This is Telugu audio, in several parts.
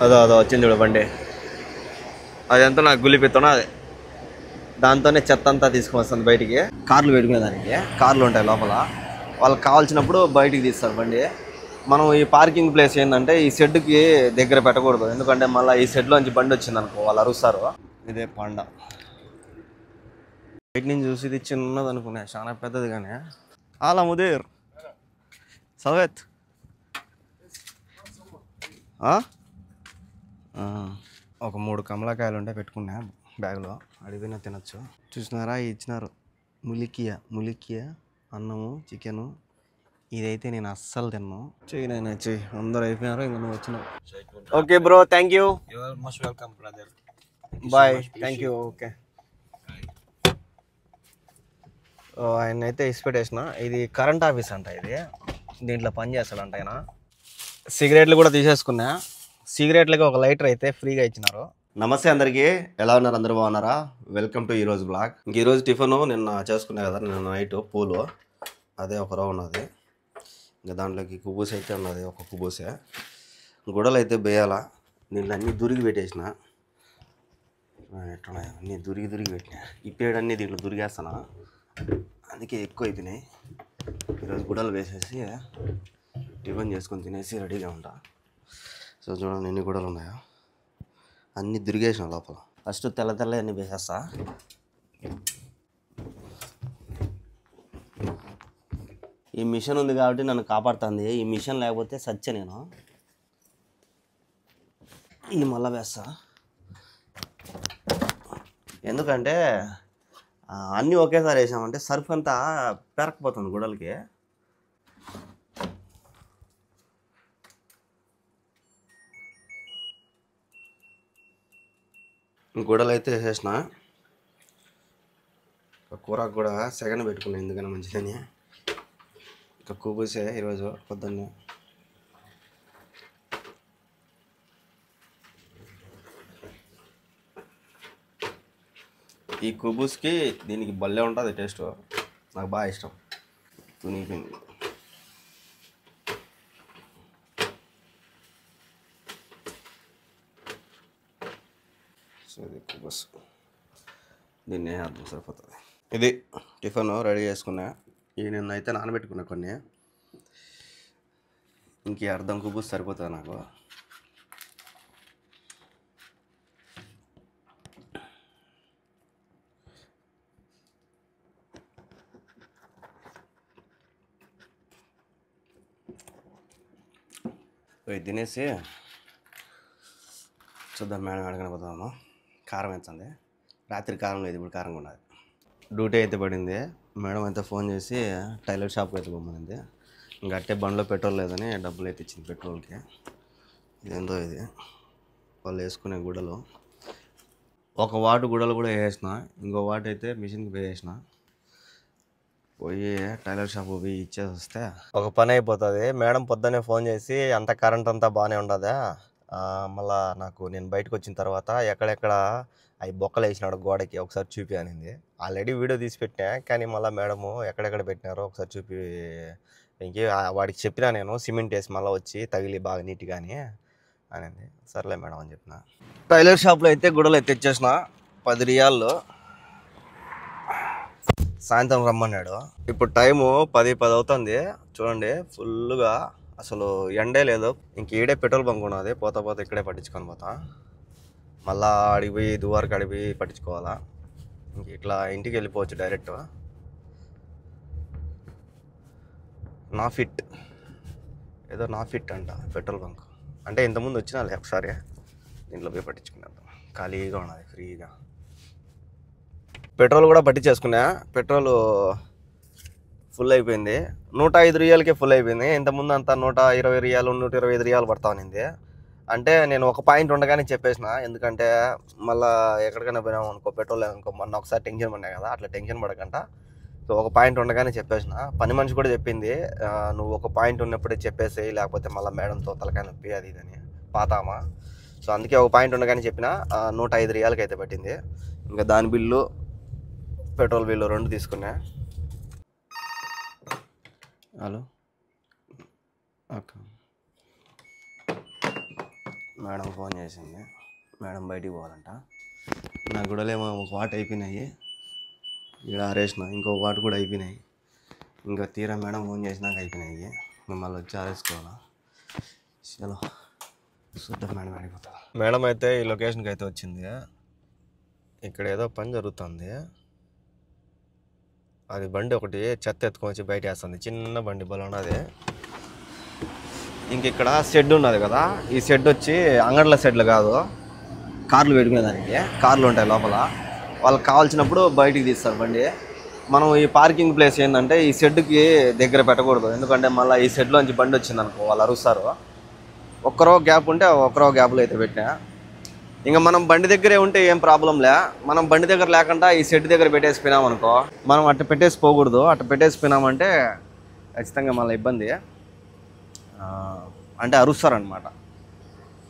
అదో అదో వచ్చింది చూడు బండి. అదంతా నాకు గులిపిత్తనో అదే, దాంతోనే చెత్త అంతా తీసుకొని వస్తుంది బయటికి. కార్లు పెట్టుకునేదానికి కార్లు ఉంటాయి లోపల, వాళ్ళకి కావాల్సినప్పుడు బయటికి తీస్తారు బండి. మనం ఈ పార్కింగ్ ప్లేస్ ఏంటంటే ఈ షెడ్కి దగ్గర పెట్టకూడదు, ఎందుకంటే మళ్ళీ ఈ షెడ్లోంచి బండి వచ్చింది అనుకో వాళ్ళు అరుస్తారు. ఇదే పాండా. బయట నుంచి చూసి ఇది చిన్నది అనుకున్నా, చాలా పెద్దది. కానీ అలా ముదీర్ సవేత్ ఒక 3 కమలాకాయలు ఉంటే పెట్టుకున్నా బ్యాగ్లో, అడిగినా తినొచ్చు. చూసినారా ఇచ్చినారు ములికియా అన్నము చికెను. ఇదైతే నేను అస్సలు తిన్నాను. చెయ్యి చెయ్యి, అందరు అయిపోయినారు, ఇంకా నువ్వు వచ్చినావు. Okay bro, thank you. Most welcome brother. Bye, thank you. Okay, ఆయన అయితే ఇసిపెట్టేసిన. ఇది కరెంట్ ఆఫీస్ అంట, ఇది దీంట్లో పని చేస్తాడంట ఆయన. సిగరెట్లు కూడా తీసేసుకున్నా. సిగరెట్లకి ఒక లైటర్ అయితే ఫ్రీగా ఇచ్చినారు. నమస్తే అందరికీ, ఎలా ఉన్నారు? అందరూ బాగున్నారా? వెల్కమ్ టు ఈరోజు బ్లాగ్. ఇంక ఈరోజు టిఫిన్ నిన్న చేసుకున్నా కదా, నిన్న నైట్ పూలు, అదే ఒక రవ్వ ఉన్నది. ఇంకా దాంట్లోకి కుబూస్ అయితే ఉన్నది, ఒక కుబూసే. గుడలు అయితే వేయాలా, దీంట్లో అన్నీ దురిగి పెట్టేసిన. ఎట్టున్నాయి అన్నీ దురిగి పెట్టినా. ఈ పేడన్నీ దీంట్లో దురిగేస్తానా, అందుకే ఎక్కువ అయిపోయినాయి. ఈరోజు గుడలు వేసేసి టిఫిన్ చేసుకొని తినేసి రెడీగా ఉంటా. సో చూడండి ఎన్ని గుడలు ఉన్నాయో, అన్నీ దురిగేసిన లోపల. ఫస్ట్ తెల్ల అన్నీ వేసేస్తా. ఈ మిషన్ ఉంది కాబట్టి నన్ను కాపాడుతుంది. ఈ మిషన్ లేకపోతే సత్య నేను. ఇది మళ్ళా వేస్తా, ఎందుకంటే అన్నీ ఒకేసారి వేసామంటే సర్ఫ్ అంతా పెరకపోతుంది గుడలకి. గుడలు అయితే వేసేసిన. కూరకు కూడా సెగన పెట్టుకున్నాను, ఎందుకని మంచిదని. ఇంకా కూబూసే ఈరోజు పొద్దున్నే. ఈ కుబూస్కి దీనికి భలే ఉంటుంది టేస్ట్, నాకు బాగా ఇష్టం. తునిగిపోయింది. సో ఇది కుబూస్, దీన్ని అర్థం సరిపోతుంది. ఇది టిఫిన్ రెడీ చేసుకున్నా. ఈ నిన్న అయితే నానబెట్టుకున్నా కొన్ని, ఇంక అర్థం కుబూస్ సరిపోతుంది నాకు. ఇది తినేసి చూద్దాం, మేడం అడగని పోతాము. కారం వేస్తుంది, రాత్రి కారం లేదు, ఇప్పుడు కారంగా ఉన్నది. డ్యూటీ అయితే పడింది. మేడం అయితే ఫోన్ చేసి టైలర్ షాప్కి అయితే పోమనింది. ఇంకా అట్టే బండ్లో పెట్రోల్ లేదని డబ్బులు అయితే ఇచ్చింది పెట్రోల్కి. ఇదేందో ఇది వాళ్ళు వేసుకునే గుడలు. ఒక వాటు గుడలు కూడా వేసేసిన, ఇంకో వాటు అయితే మిషన్కి వేసేసిన. పోయి టైలర్ షాప్ పోయి ఇచ్చేసి వస్తే ఒక పని అయిపోతుంది. మేడం పొద్దున్నే ఫోన్ చేసి అంత కరెంట్ అంతా బాగానే ఉండదా, మళ్ళా నాకు నేను బయటకు వచ్చిన తర్వాత ఎక్కడెక్కడ అవి బొక్కలు వేసినాడు గోడకి ఒకసారి చూపి అనింది. ఆల్రెడీ వీడియో తీసి పెట్టినా, కానీ మళ్ళీ మేడము ఎక్కడెక్కడ పెట్టినారో ఒకసారి చూపి ఇంకే వాడికి చెప్పినా నేను, సిమెంట్ వేసి మళ్ళీ వచ్చి తగిలి బాగా నీట్గా అనింది. సర్లే మేడం అని చెప్పిన. టైలర్ షాప్లో అయితే గుడలు అయితే తెచ్చేసిన 10 రియాల్లో. సాయంత్రం రమ్మన్నాడు. ఇప్పుడు టైము 10 అవుతుంది. చూడండి ఫుల్గా అసలు ఎండే లేదు. ఇంక ఈడే పెట్రోల్ బంక్ ఉన్నది, పోతా ఇక్కడే పట్టించుకొని పోతా. మళ్ళా అడిగిపోయి దువారికి అడిగిపోయి పట్టించుకోవాలా. ఇంక ఇట్లా ఇంటికి వెళ్ళిపోవచ్చు డైరెక్ట్. నాఫిట్ ఏదో నాఫిట్ అంట పెట్రోల్ బంక్. అంటే ఇంతకుముందు వచ్చినా ఒకసారి, దీంట్లో పోయి పట్టించుకున్నాను. ఖాళీగా ఉన్నది, ఫ్రీగా. పెట్రోల్ కూడా పట్టించేసుకున్నా. పెట్రోల్ ఫుల్ అయిపోయింది. 105 రియాలకే ఫుల్ అయిపోయింది. ఇంతకుముందు అంతా 120 రియాలు 125 రియాలు పడతా ఉన్నింది. అంటే నేను ఒక పాయింట్ ఉండగానే చెప్పేసిన, ఎందుకంటే మళ్ళీ ఎక్కడికైనా పోయినాము అనుకో పెట్రోల్ అనుకో, మొన్న ఒకసారి టెన్షన్ పడినా కదా, అట్లా టెన్షన్ పడకంట. సో ఒక పాయింట్ ఉండగానే చెప్పేసిన. పని మనిషి కూడా చెప్పింది, నువ్వు ఒక పాయింట్ ఉన్నప్పుడే చెప్పేసి, లేకపోతే మళ్ళీ మేడంతో తలకాయ నొప్పి అది ఇదని పాతామా. సో అందుకే ఒక పాయింట్ ఉండగానే చెప్పిన. 105 రియాలకి అయితే పట్టింది. ఇంకా దాని బిల్లు పెట్రోల్ బిల్లు 2 తీసుకున్నా. హలో ఓకే, మేడం ఫోన్ చేసింది, మేడం బయటికి పోవాలంట. నా గుడలేమో ఒక వాట్ అయిపోయినాయి, ఇక్కడ ఆరేసిన ఇంకో వాట్ కూడా అయిపోయినాయి. ఇంకా తీరా మేడం ఫోన్ చేసినాక అయిపోయినాయి, మిమ్మల్ని వచ్చి ఆరేసుకోవాలా. చలో చూద్దాం మేడం అడిగిపోతా. మేడం అయితే ఈ లొకేషన్కి అయితే వచ్చింది. ఇక్కడ ఏదో పని జరుగుతుంది. అది బండి ఒకటి చెత్త ఎత్తుకొని వచ్చి బయట వేస్తుంది, చిన్న బండి బలన్నది. ఇంక ఇక్కడ షెడ్ ఉన్నది కదా, ఈ షెడ్ వచ్చి అంగడ్ల షెడ్లు కాదు, కార్లు పెట్టుకునేదానికి. కార్లు ఉంటాయి లోపల, వాళ్ళకి కావాల్సినప్పుడు బయటికి తీస్తారు బండి. మనం ఈ పార్కింగ్ ప్లేస్ ఏంటంటే ఈ షెడ్కి దగ్గర పెట్టకూడదు, ఎందుకంటే మళ్ళీ ఈ షెడ్లోంచి బండి వచ్చింది అనుకో వాళ్ళు అరుస్తారు. ఒక్కరో గ్యాప్ ఉంటే ఒక్కరో గ్యాప్లో అయితే పెట్టినా. ఇంకా మనం బండి దగ్గరే ఉంటే ఏం ప్రాబ్లం లే, మనం బండి దగ్గర లేకుండా ఈ షెడ్ దగ్గర పెట్టేసిపోయినాం అనుకో, మనం అట్ట పెట్టేసి పోకూడదు. అట్ట పెట్టేసిపోయినామంటే ఖచ్చితంగా మళ్ళీ ఇబ్బంది, అంటే అరుస్తారనమాట.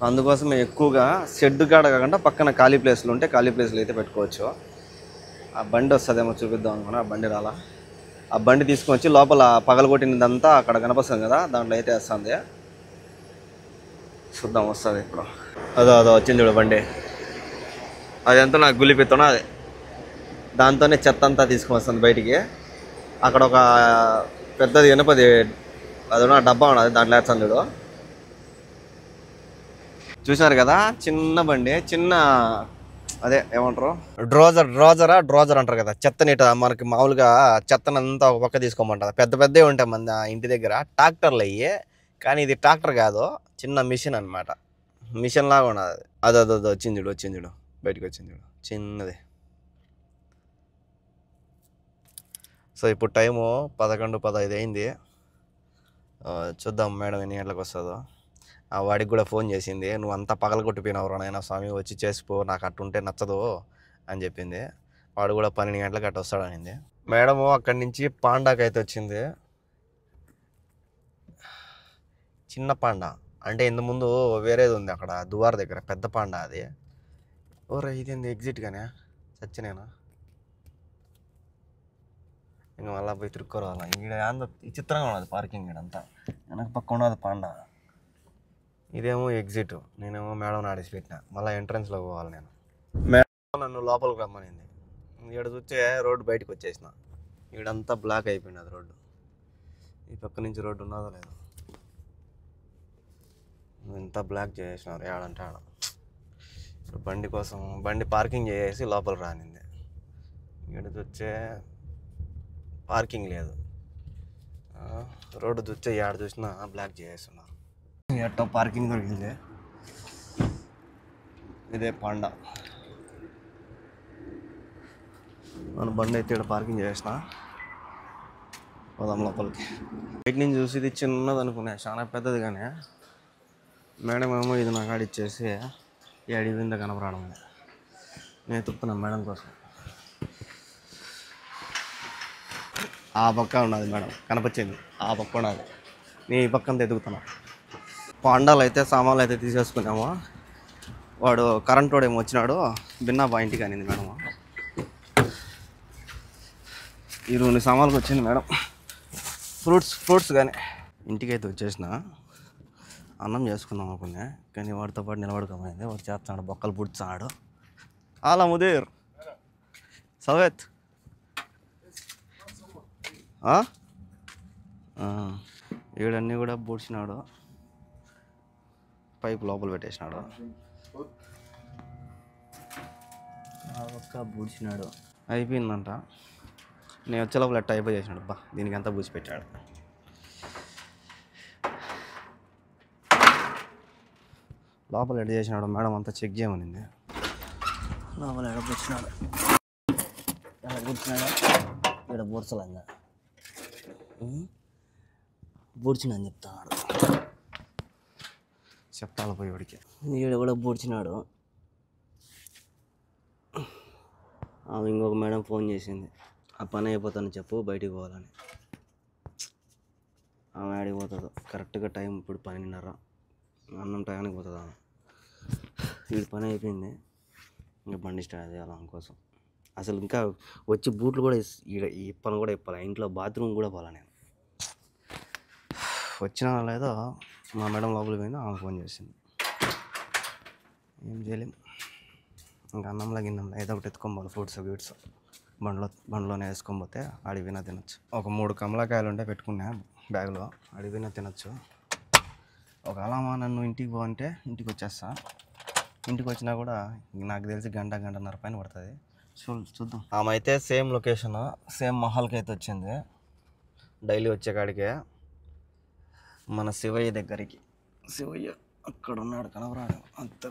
అందుకోసం ఎక్కువగా షెడ్ కాడ కాకుండా పక్కన ఖాళీ ప్లేస్లు ఉంటే ఖాళీ ప్లేస్లు అయితే పెట్టుకోవచ్చు. ఆ బండి వస్తుందేమో చూపిద్దాం అనుకున్నా, ఆ బండి రాలా. ఆ బండి తీసుకొని వచ్చి లోపల పగలగొట్టినదంతా అక్కడ కనిపిస్తుంది కదా, దాంట్లో అయితే వేస్తుంది. చూద్దాం వస్తుంది ఇప్పుడు. అదో వచ్చింది చూడు బండి, అది ఎంతో నాకు గులిపెత్తున్నా అది, దాంతోనే చెత్త అంతా తీసుకొని వస్తుంది బయటికి. అక్కడ ఒక పెద్దది ఎనపది అది డబ్బా ఉన్నది, దాంట్లో వేస్తుంది చూడు. చూసారు కదా, చిన్న బండి, చిన్న అదే ఏమంటారు డ్రోజర్ అంటారు కదా, చెత్తనీట మనకి మామూలుగా చెత్తనంతా ఒక పక్క తీసుకోమంటారు. పెద్దవి ఉంటాయి మన ఇంటి దగ్గర ట్రాక్టర్లు అయ్యి, కానీ ఇది ట్రాక్టర్ కాదు, చిన్న మిషన్ అనమాట. మిషన్ లాగా ఉన్నది. అదో వచ్చింది చూడు బయటకు వచ్చింది చూడు, చిన్నది. సో ఇప్పుడు టైము 11:15 అయింది. చూద్దాం మేడం ఎన్ని గంటలకు వస్తుందో. వాడికి కూడా ఫోన్ చేసింది, నువ్వు అంతా పగలగొట్టిపోయినావు నాయనా స్వామి, వచ్చి చేసిపో, నాకు అట్టుంటే నచ్చదు అని చెప్పింది. వాడు కూడా 12 గంటలకు అట్ట వస్తాడనింది. మేడము అక్కడి నుంచి పాండాకి అయితే వచ్చింది. చిన్న పాండా అంటే ఇంత ముందు వేరేది ఉంది అక్కడ దువార్ దగ్గర, పెద్ద పాండా అది. ఓరే ఇదేంది ఎగ్జిట్గానే చచ్చినేనా, ఇంకా మళ్ళీ పోయి తిరుక్కోరావాలా. ఇక్కడ అంత విచిత్రంగా ఉన్నది పార్కింగ్, ఇడంతా వెనక పక్క ఉన్నది పాండా, ఇదేమో ఎగ్జిట్. నేనేమో మేడం ఆడేసి పెట్టిన, మళ్ళీ ఎంట్రన్స్లో పోవాలి నేను. మేడం నన్ను లోపలికి రమ్మనింది. ఇక్కడ చూస్తే రోడ్డు బయటకు వచ్చేసిన, ఈడంతా బ్లాక్ అయిపోయింది అది రోడ్డు. ఈ పక్క నుంచి రోడ్డు ఉన్నదో లేదో, ఇంత బ్లాక్ చేసేసినారు ఏడంటే ఆడ. ఇప్పుడు బండి కోసం బండి పార్కింగ్ చేసేసి లోపల రానింది. ఇక్కడ చూస్తే పార్కింగ్ లేదు, రోడ్డు చూస్తే ఏడ చూసినా బ్లాక్ చేసేస్తున్నారు. ఎట్టో పార్కింగ్ దొరికింది, ఇదే పాండా. మన బండి అయితే ఇక్కడ పార్కింగ్ చేసిన, పోదాం లోపలికి. బయట నుంచి చూసి ఇది చిన్నది అనుకున్నా, చాలా పెద్దది. కానీ మేడం ఏమో ఇది నాకు ఆడిచ్చేసి ఈ అడిగిందా కనపడడం. నేను ఎత్తుకుతున్నాను మేడం కోసం. ఆ పక్క ఉన్నది మేడం కనపచ్చింది, ఆ పక్క ఉన్నది, నేను ఈ పక్కంతా ఎదుగుతున్నా. పాండాలు అయితే సామాన్లు అయితే తీసేసుకున్నాము. వాడు కరెంట్ వాడు ఏమో వచ్చినాడు, బిన్నా పాయింట్కి అనింది మేడం. ఈ 2 సామాన్లకు వచ్చింది మేడం, ఫ్రూట్స్ కానీ. ఇంటికి అయితే వచ్చేసిన, అన్నం చేసుకుందాం అనుకున్నా, కానీ వాడితో పాటు నిలబడుకోమైంది. వాడు చేస్తున్నాడు, బొక్కలు పుడుతున్నాడు. అలా ముదీర్ సవేత్ వీడన్నీ కూడా పూడ్చినాడు, పైపు లోపల పెట్టేసినాడు, ఒక్క పూడ్చినాడు. అయిపోయిందంట. నేను వచ్చే లోపల ఎట్ట అయిపోయి చేసినాడు. బా దీనికి అంతా పూసిపెట్టాడు. లోపల ఎడ చేసినాడు మేడం అంతా చెక్ చేయమనింది. లోపల ఎడ కూర్చున్నాడు, ఇక్కడ బూడ్చలంగా బూడ్చినని చెప్తాడు. చెప్తాను పోయి వాడికి, ఈడ కూడా బూడ్చినాడు. ఇంకొక మేడం ఫోన్ చేసింది, ఆ పని అయిపోతాను చెప్పు బయటికి పోవాలని. ఆమె ఆడికి పోతుందో కరెక్ట్గా టైం ఇప్పుడు 12:30, అన్నం టైంకి పోతుంది ఆమె. వీడి పని అయిపోయింది, ఇంకా బండి స్టార్ట్ చేయాలి ఆమె కోసం. అసలు ఇంకా వచ్చి బూట్లు కూడా ఇప్పని కూడా ఇప్పాలి, ఇంట్లో బాత్రూమ్ కూడా పోవాలి. నేను వచ్చినా లేదో మా మేడం లోపలికి పోయిందో ఆమె ఫోన్ చేసింది. ఏం చేయలేం. ఇంకా అన్నంలో గిన్నంలో ఏదో ఒకటి ఎత్తుకోవాలి, ఫ్రూట్స్ గీట్స్ బండ్లోనే వేసుకొని పోతే అడిగినా తినొచ్చు. ఒక 3 కమలాకాయలు ఉంటే పెట్టుకున్నా బ్యాగ్లో, అడిగినా తినొచ్చు. ఒకవేళ నన్ను ఇంటికి పో అంటే ఇంటికి వచ్చేస్తా. ఇంటికి వచ్చినా కూడా నాకు తెలిసి గంటన్నర పైన పడుతుంది. చూద్దాం. ఆమె అయితే సేమ్ లొకేషన్, సేమ్ మహల్కి అయితే వచ్చింది. డైలీ వచ్చే కాడికే మన శివయ్య దగ్గరికి. శివయ్య అక్కడ ఉన్నాడు, కనబరాడు. అంత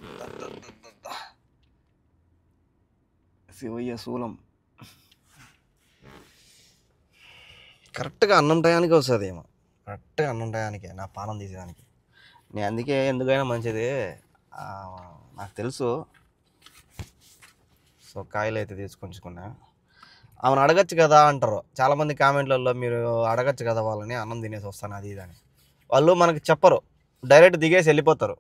శివయ్య శూలం కరెక్ట్గా అన్నం టయానికి వస్తుంది ఏమో, కరెక్ట్గా అన్నం టయానికి నా పానం తీసేదానికి. నేను అందుకే ఎందుకైనా మంచిది నాకు తెలుసు. సో కాయలు అయితే తీసుకొంచుకున్నా. ఆమెను అడగచ్చు కదా అంటారు చాలామంది కామెంట్లలో, మీరు అడగచ్చు కదా వాళ్ళని, అన్నం తినేసి వస్తాను అది ఇది అని. వాళ్ళు మనకి చెప్పరు, డైరెక్ట్ దిగేసి వెళ్ళిపోతారు.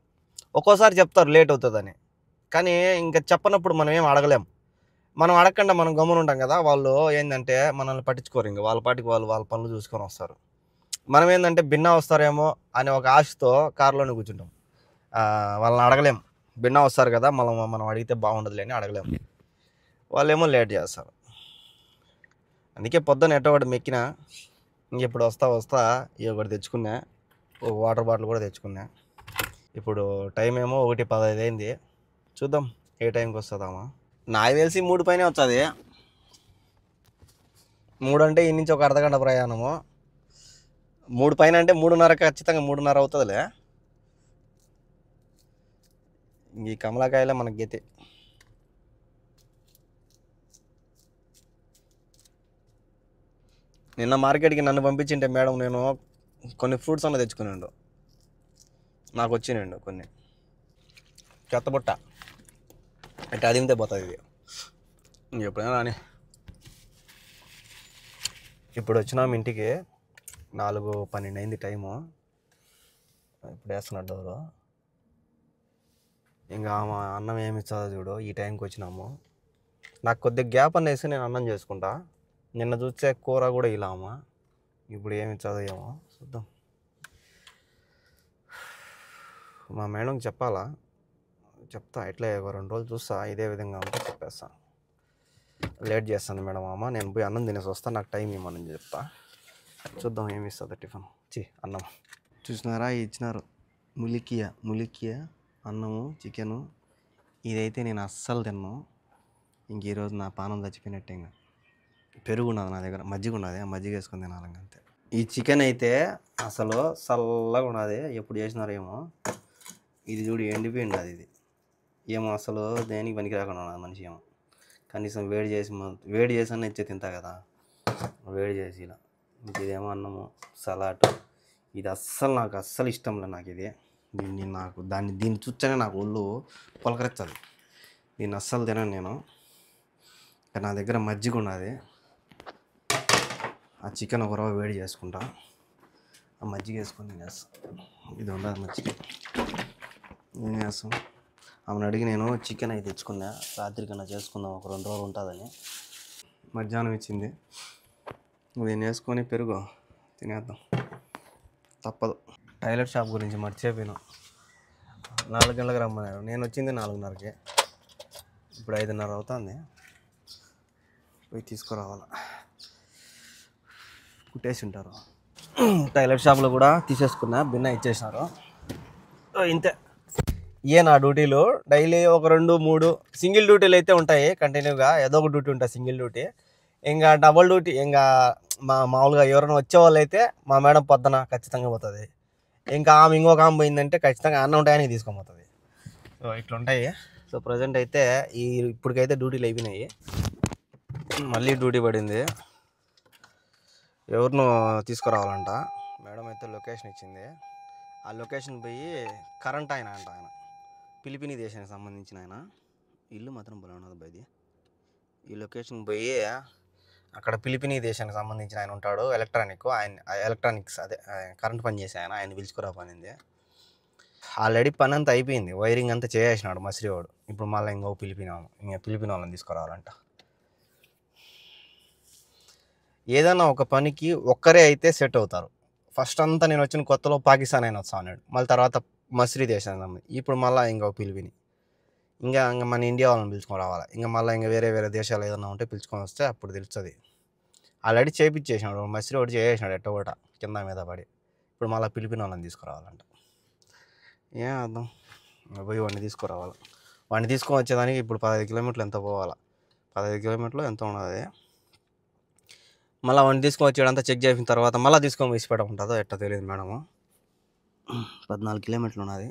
ఒక్కోసారి చెప్తారు లేట్ అవుతుందని, కానీ ఇంకా చెప్పనప్పుడు మనం ఏం అడగలేం. మనం అడగకుండా మనం గమ్మున ఉంటాం కదా, వాళ్ళు ఏంటంటే మనల్ని పట్టించుకోరు. ఇంకా వాళ్ళ పాటికి వాళ్ళ పనులు చూసుకొని వస్తారు. మనం ఏంటంటే భిన్నా వస్తారేమో అనే ఒక ఆశతో కారులోనే కూర్చుంటాం. వాళ్ళని అడగలేం, భిన్నా వస్తారు కదా మనం అడిగితే బాగుండదులే అని అడగలేం. వాళ్ళేమో లేట్ చేస్తారు. అందుకే పొద్దున్న ఎట్టో ఒకటి మెక్కినా. ఇంకెప్పుడు వస్తా ఇవి ఒకటి తెచ్చుకున్నా, ఒక వాటర్ బాటిల్ కూడా తెచ్చుకున్నా. ఇప్పుడు టైం ఏమో 1:15 అయింది. చూద్దాం ఏ టైంకి వస్తుందామా. నాకు తెలిసి 3 పైనే వస్తుంది. 3 అంటే ఈ నుంచి ఒక అర్ధగంట ప్రయాణము. 3 పైన అంటే 3:30, ఖచ్చితంగా 3:30 అవుతుందిలే. ఈ కమలాకాయలే మనకి గతి. నిన్న మార్కెట్కి నన్ను పంపించింటే మేడం, నేను కొన్ని ఫ్రూట్స్ అన్న తెచ్చుకున్నాడు. నాకు వచ్చినాడు కొన్ని. చెత్తబుట్ట అంటే అదిమితే పోతుంది ఇది. ఎప్పుడైనా రాని. ఇప్పుడు వచ్చినాము ఇంటికి, 4:12 అయింది టైము. ఇప్పుడు వేస్తున్నాడు డోరు. ఇంకా అన్నం ఏమి ఇస్తుందో చూడు. ఈ టైంకి వచ్చినాము. నాకు కొద్దిగా గ్యాప్ అనేసి నేను అన్నం చేసుకుంటా. నిన్న చూస్తే కూర కూడా ఇలా అమ్మ. ఇప్పుడు ఏమి ఇస్తుందో ఏమో చూద్దాం. మా మేడంకి చెప్పాలా, చెప్తా. ఇట్లే ఒక 2 రోజులు చూస్తా, ఇదే విధంగా ఉంటే చెప్పేస్తా. లేట్ చేస్తాను మేడం అమ్మ, నేను పోయి అన్నం తినేసి వస్తాను, నాకు టైం ఇవ్వమని చెప్తా. చూద్దాం ఏమి ఇస్తుందో టిఫిన్. అన్నం చూసినారా, ఇచ్చినారు ములికియ అన్నము చికెను. ఇదైతే నేను అస్సలు తిన్నాను. ఇంక ఈరోజు నా పానం చచ్చిపోయినట్టే. ఇంకా పెరుగు ఉన్నది నా దగ్గర, మజ్జిగ ఉన్నది, మజ్జిగ వేసుకొని తినాలి అంతే. ఈ చికెన్ అయితే అసలు చల్లగా ఉన్నది. ఎప్పుడు చేసినారేమో. ఇది చూడు ఎండిపోయింది అది. ఇది ఏమో అసలు దేనికి పనికి రాకుండా ఉన్నది మనిషి. ఏమో కనీసం వేడి చేసి అన్న ఇచ్చే తింటా కదా, వేడి చేసి ఇలా. ఇదేమో అన్నము సలాడ్. ఇది నాకు అస్సలు ఇష్టం లేదు నాకు ఇది. దీన్ని చూస్తేనే నాకు ఒళ్ళు పొలకరెత్తది. దీన్ని అస్సలు తినను నేను. నా దగ్గర మజ్జిగ ఉన్నది, ఆ చికెన్ ఒక రవ్వ వేడి చేసుకుంటా, ఆ మజ్జిగ వేసుకొని తినేస్తాను. ఇది ఉండదు మజ్జిగ. ఏం చేస్తాం. ఆమెను అడిగి నేను చికెన్ అయితే తెచ్చుకున్నా, రాత్రికన్నా చేసుకుందాం, ఒక 2 రోజులు ఉంటుందని. మధ్యాహ్నం ఇచ్చింది. దీన్ని వేసుకొని పెరుగు తినేద్దాం, తప్పదు. టైలర్ షాప్ గురించి మర్చిపోయాను. 4 గంటలకు రమ్మన్నారు, నేను వచ్చింది 4:30కి. ఇప్పుడు 5:30 అవుతుంది. పోయి తీసుకురావాలా. కుట్టేసి ఉంటారు. టైలర్ షాప్లో కూడా తీసేసుకున్నా, బిన్న ఇచ్చేసినారు. ఇంతే. నా డ్యూటీలు డైలీ ఒక 2-3 సింగిల్ డ్యూటీలు అయితే ఉంటాయి కంటిన్యూగా. ఏదో ఒక డ్యూటీ ఉంటుంది సింగిల్ డ్యూటీ. ఇంకా డబుల్ డ్యూటీ ఇంకా మామూలుగా ఎవరైనా వచ్చేవాళ్ళు అయితే మా మేడం పొద్దున ఖచ్చితంగా పోతుంది. ఇంకా ఇంకొక ఆమె పోయిందంటే ఖచ్చితంగా అన్నం టయానికి తీసుకొని పోతుంది. సో ఇట్లుంటాయి. సో ప్రజెంట్ అయితే ఇప్పటికైతే డ్యూటీలు అయిపోయినాయి. మళ్ళీ డ్యూటీ పడింది. ఎవరినో తీసుకురావాలంట. మేడం అయితే లొకేషన్ ఇచ్చింది. ఆ లొకేషన్ పోయి కరెంట్ ఆయన ఫిలిపినీ దేశానికి సంబంధించిన ఆయన. ఇల్లు మాత్రం బాగా ఉన్నది బయది. ఈ లొకేషన్ పోయి అక్కడ ఫిలిపినీ దేశానికి సంబంధించిన ఆయన ఉంటాడు, ఎలక్ట్రానిక్స్ అదే కరెంట్ పని చేసే ఆయన పిలుచుకురా పనింది. ఆల్రెడీ పని అంతా అయిపోయింది, వైరింగ్ అంతా చేసేసినాడు మసిరివాడు. ఇప్పుడు మళ్ళీ ఫిలిపిన్ వాళ్ళని తీసుకురావాలంట. ఏదైనా ఒక పనికి ఒక్కరే అయితే సెట్ అవుతారు. ఫస్ట్ అంతా నేను వచ్చిన కొత్తలో పాకిస్తాన్ ఆయన వస్తా అన్నాడు, మళ్ళీ తర్వాత మసిరి దేశానికి సంబంధించి, ఇప్పుడు మళ్ళీ ఫిలిపిన్. ఇంకా మన ఇండియా వాళ్ళని పిలుచుకొని రావాలి. ఇంకా మళ్ళీ ఇంకా వేరే వేరే దేశాలు ఏదైనా ఉంటే పిలుచుకొని వస్తే అప్పుడు తెలుస్తుంది. ఆల్రెడీ చేపించేసినాడు మసిరి ఒకటి చేసేసినాడు ఎట్ట ఒకట కింద మీద పడి. ఇప్పుడు మళ్ళీ పిలిపిన వాళ్ళని తీసుకురావాలంట. ఏం అర్థం పోయి వాడిని తీసుకురావాలి. వాడిని తీసుకొని వచ్చేదానికి ఇప్పుడు 15 కిలోమీటర్లు ఎంత పోవాలి, 15 కిలోమీటర్లు ఎంత ఉన్నది. మళ్ళీ వాడిని తీసుకొని వచ్చేదంతా చెక్ చేసిన తర్వాత మళ్ళీ తీసుకొని వేసి ఉంటుందో ఎట్ట తెలియదు మేడము. 14 కిలోమీటర్లు ఉన్నది.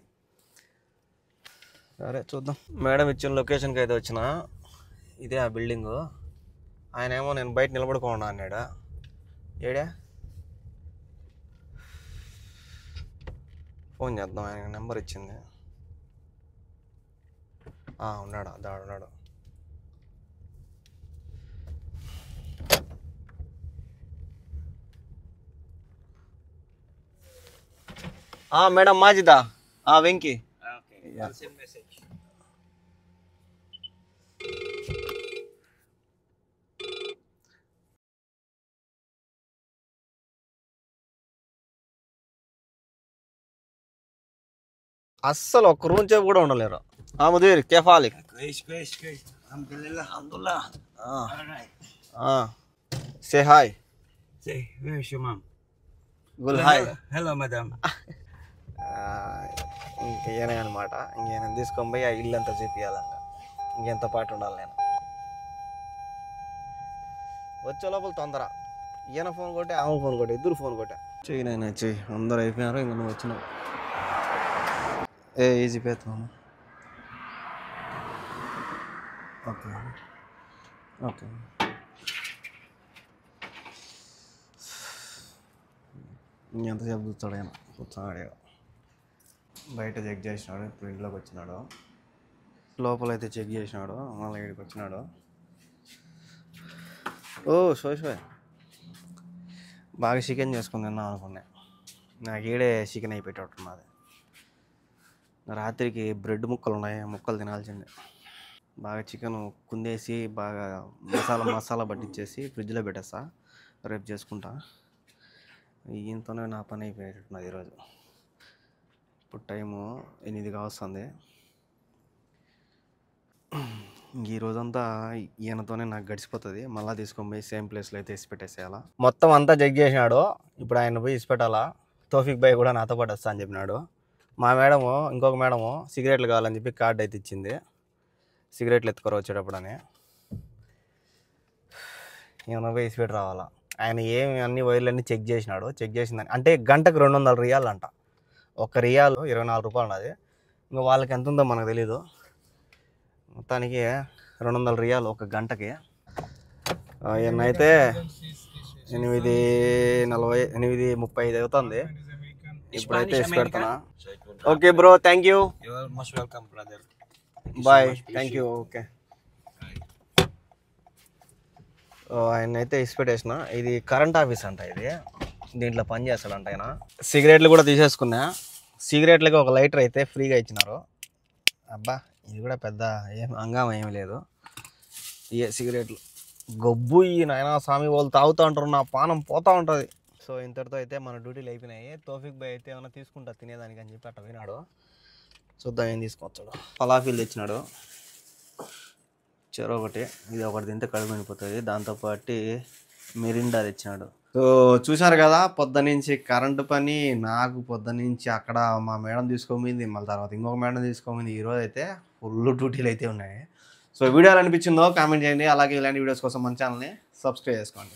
సరే చూద్దాం. మేడం ఇచ్చిన లొకేషన్కి అయితే వచ్చిన ఇదే ఆ బిల్డింగు. ఆయన ఏమో నేను బయట నిలబడుకోండా అన్నాడు. ఏడా ఫోన్ చేద్దాం, ఆయన నెంబర్ ఇచ్చింది. ఉన్నాడు దాడున్నాడు. మేడం మాజిదా వెంకీ అస్సలు ఒక్క రూమ్ చేపు కూడా ఉండలేరు. ముదీర్ కేఫాలి సే హాయ్ గుల్ హాయ్ హలో మేడం. ఇంకేనే అనమాట. ఇంకేనా తీసుకొని పోయి ఆ ఇల్లు అంతా చూపించాలంట. ఇంకెంత పాటు ఉండాలి నేను వచ్చే లోపల తొందర. ఈయన ఫోన్ కొట్టే ఆమె ఫోన్ కొట్టే ఇద్దరు ఫోన్ కొట్టా. చెయ్యి నైనా చెయ్యి. అందరు అయిపోయినారు. ఇంక నువ్వు వచ్చినావు. ఈజీ పేతున్నాము. Okay okay. ఎంతసేపు కూర్చోడు ఆయన కూర్చోన్నాడు. బయట చెక్ చేసినాడు. ఇప్పుడు ఇంట్లోకి వచ్చినాడు. లోపలైతే చెక్ చేసినాడు. మళ్ళీ ఇక్కడికి వచ్చినాడు. షోయ్ బాగా చికెన్ చేసుకుని తిన్నాం అనుకున్నా. నాకు ఈడే చికెన్ అయిపోయేటట్టున్నది. రాత్రికి బ్రెడ్ ముక్కలు ఉన్నాయి, ముక్కలు తినాల్సిందే. బాగా చికెన్ కుందేసి బాగా మసాలా పట్టించేసి ఫ్రిడ్జ్లో పెట్టేస్తా, రేపు చేసుకుంటా. ఈయనతోనే నా పని అయిపోయేటట్టున్నది ఈరోజు. ఇప్పుడు టైము 8 కావస్తుంది. ఈ రోజంతా ఈయనతోనే నాకు గడిచిపోతుంది. మళ్ళీ తీసుకొని పోయి సేమ్ ప్లేస్లో అయితే ఇసి పెట్టేసేయాలా. మొత్తం అంతా చెక్ చేసినాడు. ఇప్పుడు ఆయన పోయి ఇసి పెట్టాలా. తోఫిక్ భాయ్ కూడా నాతో పాటు వస్తా అని చెప్పినాడు. మా మేడము ఇంకొక మేడము సిగరెట్లు కావాలని చెప్పి కార్డు అయితే ఇచ్చింది. సిగరెట్లు ఎత్తుకొని వచ్చేటప్పుడు అని ఏమైనా పోయి ఇసి పెట్టి రావాలా. ఆయన ఏమి అన్ని వైర్లన్నీ చెక్ చేసినాడు. చెక్ చేసిందని అంటే గంటకు 200 రియాలు అంట. ఒక రియాలు 24 రూపాయలు ఉన్నది. ఇంకా వాళ్ళకి ఎంత ఉందో మనకు తెలీదు. మొత్తానికి 200 రియాలు ఒక గంటకి. ఈయనైతే 8:35 అవుతుంది. ఇప్పుడైతే ఇసి పెడుతున్నా. Okay bro, thank you. Bye, thank you. Okay. ఆయన అయితే ఇసి పెట్టేసిన. ఇది కరెంట్ ఆఫీస్ అంట. ఇది దీంట్లో పని చేస్తాడంట ఆయన. సిగరెట్లు కూడా తీసేసుకున్నా. సిగరెట్లకి ఒక లైటర్ అయితే ఫ్రీగా ఇచ్చినారు. అబ్బా ఇది కూడా పెద్ద ఏం హంగామా ఏమి లేదు. ఇవే సిగరెట్లు. గబ్బు ఈ నాయనా స్వామి వాళ్ళు తాగుతూ ఉంటారు. నా పానం పోతూ ఉంటుంది. సో ఇంతటితో అయితే మన డ్యూటీలు అయిపోయినాయి. తోఫిక్ భాయ్ అయితే ఏమైనా తీసుకుంటా తినేదానికి అని చెప్పి అట్లా వినాడు. చూద్దాం ఏం తీసుకొచ్చాడు. ఫలాఫీలు తెచ్చినాడు చెరొకటి. ఇది ఒకటి తింటే కడుపు నిండిపోతుంది. దాంతోపాటు మిరిండా తెచ్చినాడు. సో చూశారు కదా, పొద్దునుంచి కరెంటు పని. నాకు పొద్దునుంచి అక్కడ మా మేడం తీసుకోమింది, మళ్ళీ తర్వాత ఇంకొక మేడం తీసుకోమింది. ఈరోజు అయితే ఫుల్ డ్యూటీలు అయితే ఉన్నాయి. సో వీడియోలు అనిపించిందో కామెంట్ చేయండి. అలాగే ఇలాంటి వీడియోస్ కోసం మన ఛానల్ని సబ్స్క్రైబ్ చేసుకోండి.